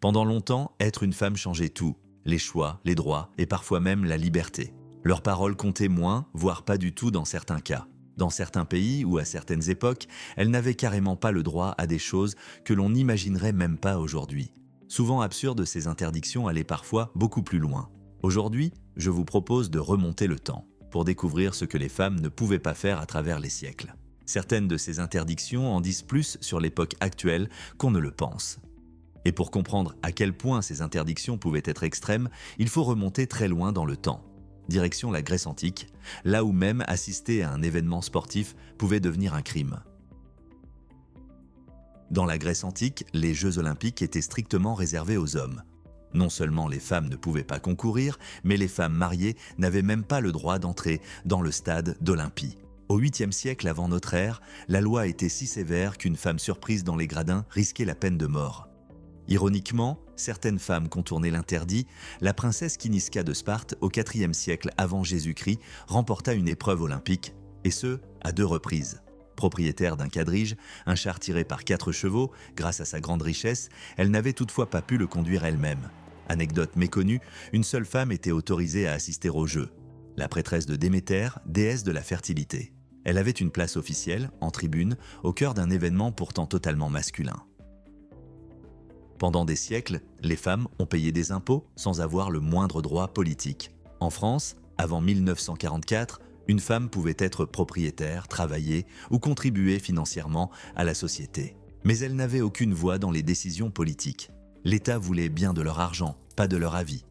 Pendant longtemps, être une femme changeait tout, les choix, les droits et parfois même la liberté. Leurs paroles comptaient moins, voire pas du tout dans certains cas. Dans certains pays ou à certaines époques, elles n'avaient carrément pas le droit à des choses que l'on n'imaginerait même pas aujourd'hui. Souvent absurdes, ces interdictions allaient parfois beaucoup plus loin. Aujourd'hui, je vous propose de remonter le temps pour découvrir ce que les femmes ne pouvaient pas faire à travers les siècles. Certaines de ces interdictions en disent plus sur l'époque actuelle qu'on ne le pense. Et pour comprendre à quel point ces interdictions pouvaient être extrêmes, il faut remonter très loin dans le temps. Direction la Grèce antique, là où même assister à un événement sportif pouvait devenir un crime. Dans la Grèce antique, les Jeux olympiques étaient strictement réservés aux hommes. Non seulement les femmes ne pouvaient pas concourir, mais les femmes mariées n'avaient même pas le droit d'entrer dans le stade d'Olympie. Au 8e siècle avant notre ère, la loi était si sévère qu'une femme surprise dans les gradins risquait la peine de mort. Ironiquement, certaines femmes contournaient l'interdit. La princesse Kiniska de Sparte, au IVe siècle avant Jésus-Christ, remporta une épreuve olympique, et ce, à 2 reprises. Propriétaire d'un quadrige, un char tiré par 4 chevaux, grâce à sa grande richesse, elle n'avait toutefois pas pu le conduire elle-même. Anecdote méconnue, une seule femme était autorisée à assister aux Jeux. La prêtresse de Déméter, déesse de la fertilité. Elle avait une place officielle, en tribune, au cœur d'un événement pourtant totalement masculin. Pendant des siècles, les femmes ont payé des impôts sans avoir le moindre droit politique. En France, avant 1944, une femme pouvait être propriétaire, travailler ou contribuer financièrement à la société. Mais elle n'avait aucune voix dans les décisions politiques. L'État voulait bien de leur argent, pas de leur avis.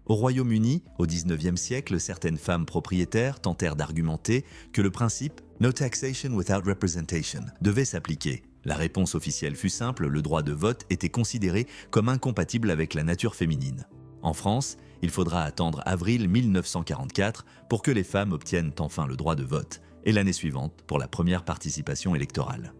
Au Royaume-Uni, au XIXe siècle, certaines femmes propriétaires tentèrent d'argumenter que le principe « No taxation without representation » devait s'appliquer. La réponse officielle fut simple, le droit de vote était considéré comme incompatible avec la nature féminine. En France, il faudra attendre avril 1944 pour que les femmes obtiennent enfin le droit de vote, et l'année suivante pour la première participation électorale.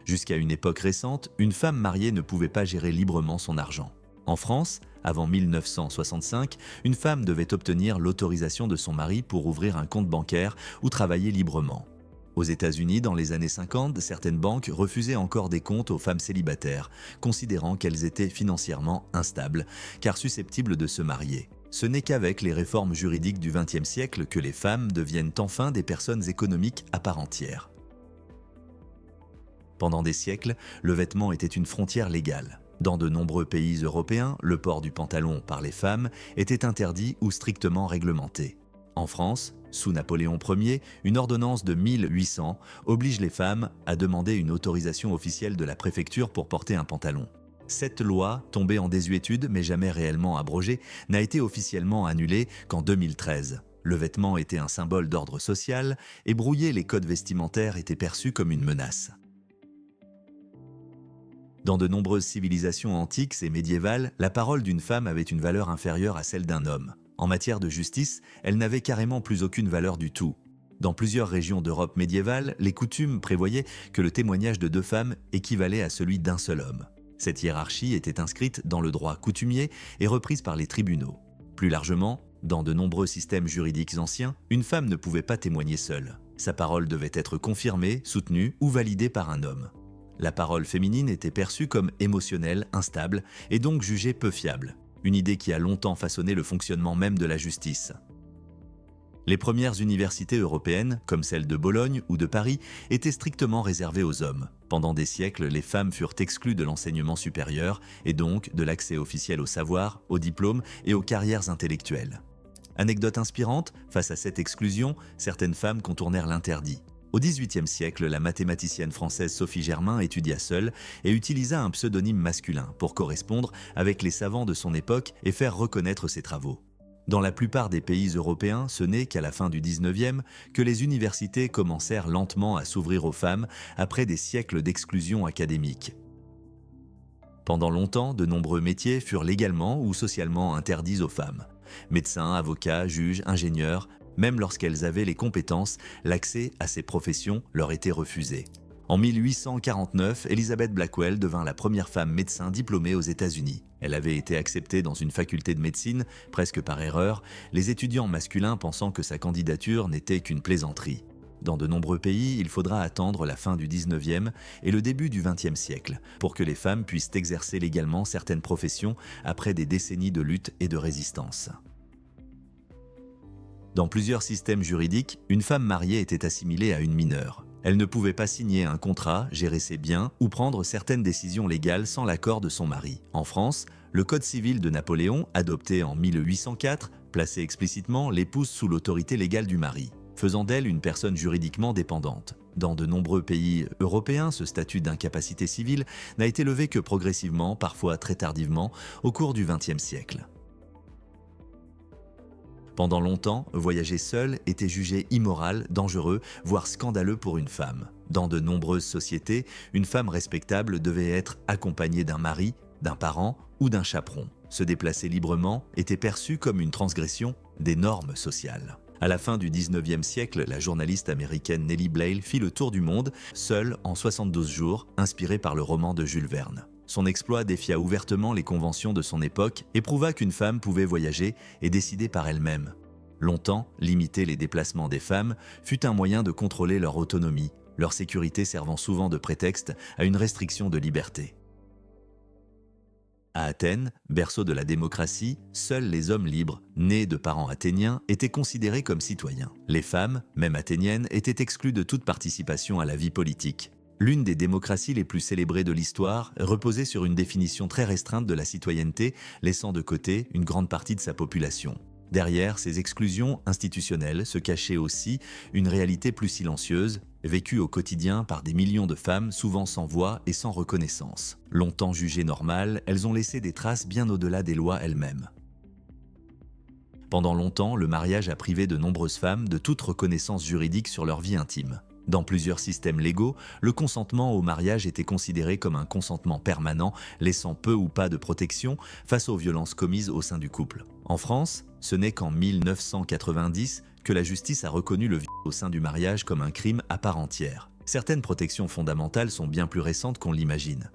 Jusqu'à une époque récente, une femme mariée ne pouvait pas gérer librement son argent. En France, avant 1965, une femme devait obtenir l'autorisation de son mari pour ouvrir un compte bancaire ou travailler librement. Aux États-Unis, dans les années 50, certaines banques refusaient encore des comptes aux femmes célibataires, considérant qu'elles étaient financièrement instables, car susceptibles de se marier. Ce n'est qu'avec les réformes juridiques du XXe siècle que les femmes deviennent enfin des personnes économiques à part entière. Pendant des siècles, le vêtement était une frontière légale. Dans de nombreux pays européens, le port du pantalon par les femmes était interdit ou strictement réglementé. En France, sous Napoléon Ier, une ordonnance de 1800 oblige les femmes à demander une autorisation officielle de la préfecture pour porter un pantalon. Cette loi, tombée en désuétude mais jamais réellement abrogée, n'a été officiellement annulée qu'en 2013. Le vêtement était un symbole d'ordre social et brouiller les codes vestimentaires était perçu comme une menace. Dans de nombreuses civilisations antiques et médiévales, la parole d'une femme avait une valeur inférieure à celle d'un homme. En matière de justice, elle n'avait carrément plus aucune valeur du tout. Dans plusieurs régions d'Europe médiévale, les coutumes prévoyaient que le témoignage de 2 femmes équivalait à celui d'un seul homme. Cette hiérarchie était inscrite dans le droit coutumier et reprise par les tribunaux. Plus largement, dans de nombreux systèmes juridiques anciens, une femme ne pouvait pas témoigner seule. Sa parole devait être confirmée, soutenue ou validée par un homme. La parole féminine était perçue comme émotionnelle, instable et donc jugée peu fiable. Une idée qui a longtemps façonné le fonctionnement même de la justice. Les premières universités européennes, comme celle de Bologne ou de Paris, étaient strictement réservées aux hommes. Pendant des siècles, les femmes furent exclues de l'enseignement supérieur et donc de l'accès officiel au savoir, aux diplômes et aux carrières intellectuelles. Anecdote inspirante, face à cette exclusion, certaines femmes contournèrent l'interdit. Au XVIIIe siècle, la mathématicienne française Sophie Germain étudia seule et utilisa un pseudonyme masculin pour correspondre avec les savants de son époque et faire reconnaître ses travaux. Dans la plupart des pays européens, ce n'est qu'à la fin du XIXe que les universités commencèrent lentement à s'ouvrir aux femmes après des siècles d'exclusion académique. Pendant longtemps, de nombreux métiers furent légalement ou socialement interdits aux femmes. Médecins, avocats, juges, ingénieurs, même lorsqu'elles avaient les compétences, l'accès à ces professions leur était refusé. En 1849, Elizabeth Blackwell devint la première femme médecin diplômée aux États-Unis. Elle avait été acceptée dans une faculté de médecine, presque par erreur, les étudiants masculins pensant que sa candidature n'était qu'une plaisanterie. Dans de nombreux pays, il faudra attendre la fin du 19e et le début du 20e siècle pour que les femmes puissent exercer légalement certaines professions après des décennies de lutte et de résistance. Dans plusieurs systèmes juridiques, une femme mariée était assimilée à une mineure. Elle ne pouvait pas signer un contrat, gérer ses biens ou prendre certaines décisions légales sans l'accord de son mari. En France, le Code civil de Napoléon, adopté en 1804, plaçait explicitement l'épouse sous l'autorité légale du mari, faisant d'elle une personne juridiquement dépendante. Dans de nombreux pays européens, ce statut d'incapacité civile n'a été levé que progressivement, parfois très tardivement, au cours du XXe siècle. Pendant longtemps, voyager seul était jugé immoral, dangereux, voire scandaleux pour une femme. Dans de nombreuses sociétés, une femme respectable devait être accompagnée d'un mari, d'un parent ou d'un chaperon. Se déplacer librement était perçu comme une transgression des normes sociales. À la fin du 19e siècle, la journaliste américaine Nellie Bly fit le tour du monde, seule en 72 jours, inspirée par le roman de Jules Verne. Son exploit défia ouvertement les conventions de son époque et prouva qu'une femme pouvait voyager et décider par elle-même. Longtemps, limiter les déplacements des femmes fut un moyen de contrôler leur autonomie, leur sécurité servant souvent de prétexte à une restriction de liberté. À Athènes, berceau de la démocratie, seuls les hommes libres, nés de parents athéniens, étaient considérés comme citoyens. Les femmes, même athéniennes, étaient exclues de toute participation à la vie politique. L'une des démocraties les plus célébrées de l'histoire reposait sur une définition très restreinte de la citoyenneté, laissant de côté une grande partie de sa population. Derrière ces exclusions institutionnelles se cachait aussi une réalité plus silencieuse, vécue au quotidien par des millions de femmes souvent sans voix et sans reconnaissance. Longtemps jugées normales, elles ont laissé des traces bien au-delà des lois elles-mêmes. Pendant longtemps, le mariage a privé de nombreuses femmes de toute reconnaissance juridique sur leur vie intime. Dans plusieurs systèmes légaux, le consentement au mariage était considéré comme un consentement permanent, laissant peu ou pas de protection face aux violences commises au sein du couple. En France, ce n'est qu'en 1990 que la justice a reconnu le viol au sein du mariage comme un crime à part entière. Certaines protections fondamentales sont bien plus récentes qu'on l'imagine.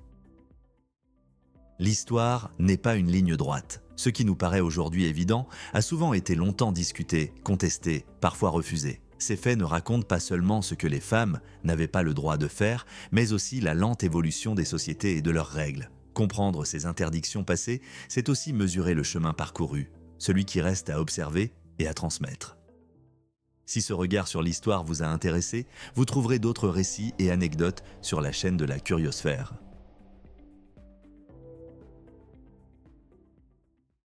L'histoire n'est pas une ligne droite. Ce qui nous paraît aujourd'hui évident a souvent été longtemps discuté, contesté, parfois refusé. Ces faits ne racontent pas seulement ce que les femmes n'avaient pas le droit de faire, mais aussi la lente évolution des sociétés et de leurs règles. Comprendre ces interdictions passées, c'est aussi mesurer le chemin parcouru, celui qui reste à observer et à transmettre. Si ce regard sur l'histoire vous a intéressé, vous trouverez d'autres récits et anecdotes sur la chaîne de la Curiosphère.